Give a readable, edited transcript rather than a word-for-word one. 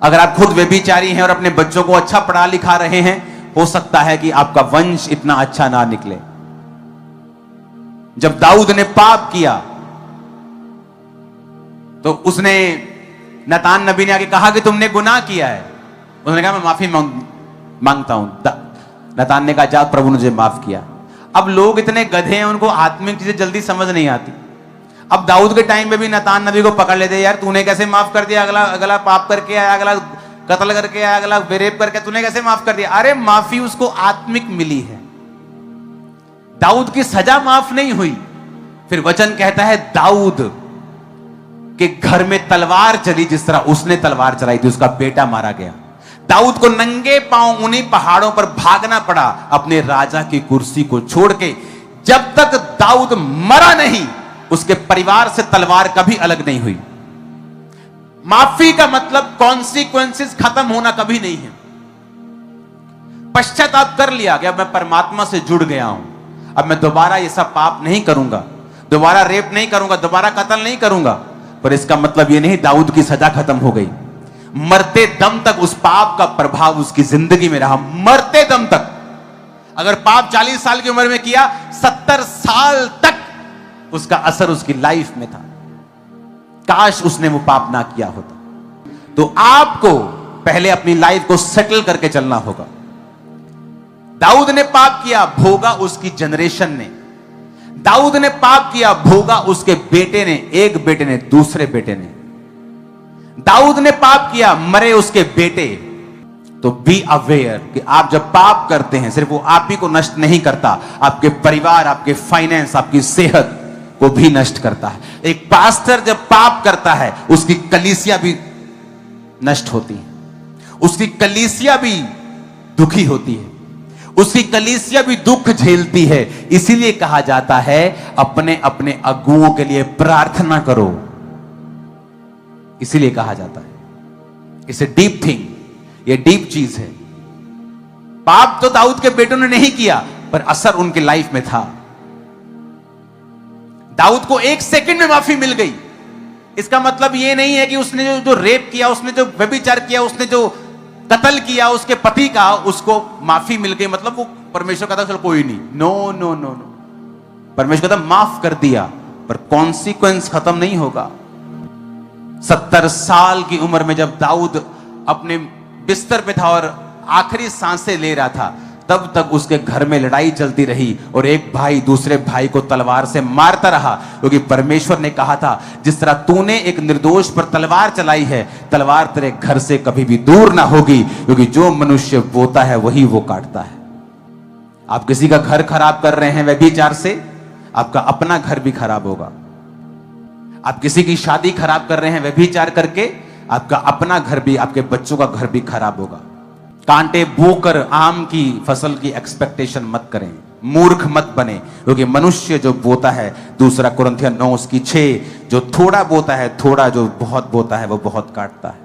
अगर आप खुद व्यभिचारी हैं और अपने बच्चों को अच्छा पढ़ा लिखा रहे हैं, हो सकता है कि आपका वंश इतना अच्छा ना निकले। जब दाऊद ने पाप किया तो उसने नतान नबी ने आके कहा कि तुमने गुनाह किया है। उसने कहा मैं माफी मांगता हूं। नतान ने कहा जा, प्रभु ने मुझे माफ किया। अब लोग इतने गधे हैं, उनको आत्मिक चीजें जल्दी समझ नहीं आती। अब दाऊद के टाइम में भी नतान नबी को पकड़ लेते, यार तूने कैसे माफ कर दिया, अगला पाप करके आया, अगला कत्ल करके आया, अगला बेरेप करके, तूने कैसे माफ कर दिया। अरे माफी उसको आत्मिक मिली है, दाऊद की सजा माफ नहीं हुई। फिर वचन कहता है दाऊद के घर में तलवार चली, जिस तरह उसने तलवार चलाई थी, उसका बेटा मारा गया। दाऊद को नंगे पांव उन्हीं पहाड़ों पर भागना पड़ा अपने राजा की कुर्सी को छोड़ के। जब तक दाऊद मरा नहीं, उसके परिवार से तलवार कभी अलग नहीं हुई। माफी का मतलब कॉन्सिक्वेंसेस खत्म होना कभी नहीं है। पश्चाताप कर लिया कि अब मैं परमात्मा से जुड़ गया हूं, अब मैं दोबारा ये सब पाप नहीं करूंगा, दोबारा रेप नहीं करूंगा, दोबारा कत्ल नहीं करूंगा। पर इसका मतलब ये नहीं दाऊद की सजा खत्म हो गई। मरते दम तक उस पाप का प्रभाव उसकी जिंदगी में रहा, मरते दम तक। अगर पाप 40 साल की उम्र में किया, 70 साल तक उसका असर उसकी लाइफ में था। काश उसने वो पाप ना किया होता। तो आपको पहले अपनी लाइफ को सेटल करके चलना होगा। दाऊद ने पाप किया, भोगा उसकी जनरेशन ने। दाऊद ने पाप किया, भोगा उसके बेटे ने, एक बेटे ने, दूसरे बेटे ने। दाऊद ने पाप किया, मरे उसके बेटे। तो बी अवेयर कि आप जब पाप करते हैं, सिर्फ वो आप ही को नष्ट नहीं करता, आपके परिवार, आपके फाइनेंस, आपकी सेहत को भी नष्ट करता है। एक पास्टर जब पाप करता है, उसकी कलीसिया भी नष्ट होती है, उसकी कलीसिया भी दुखी होती है, उसकी कलीसिया भी दुख झेलती है। इसीलिए कहा जाता है अपने अपने अगुओं के लिए प्रार्थना करो। इसीलिए कहा जाता है। इट्स ए डीप थिंग, ये डीप चीज है। पाप तो दाऊद के बेटों ने नहीं किया, पर असर उनकी लाइफ में था। दाऊद को 1 सेकंड में माफी मिल गई। इसका मतलब यह नहीं है कि उसने जो रेप किया, उसने जो व्यभिचार किया, उसने जो कत्ल किया उसके पति का, उसको माफी मिल गई मतलब वो परमेश्वर कहता चल कोई नहीं। नो नो नो नो, परमेश्वर कहता माफ कर दिया, पर कॉन्सिक्वेंस खत्म नहीं होगा। 70 साल की उम्र में जब दाऊद अपने बिस्तर पे था और आखिरी सांसें ले रहा था, तब तक उसके घर में लड़ाई चलती रही और एक भाई दूसरे भाई को तलवार से मारता रहा। क्योंकि परमेश्वर ने कहा था जिस तरह तूने एक निर्दोष पर तलवार चलाई है, तलवार तेरे घर से कभी भी दूर ना होगी, क्योंकि जो मनुष्य बोता है वही वो काटता है। आप किसी का घर खराब कर रहे हैं व्यभिचार से, आपका अपना घर भी खराब होगा। आप किसी की शादी खराब कर रहे हैं व्यभिचार करके, आपका अपना घर भी, आपके बच्चों का घर भी खराब होगा। कांटे बोकर आम की फसल की एक्सपेक्टेशन मत करें, मूर्ख मत बने, क्योंकि मनुष्य जो बोता है, दूसरा कुरिन्थियों 9:6, जो थोड़ा बोता है थोड़ा, जो बहुत बोता है वो बहुत काटता है।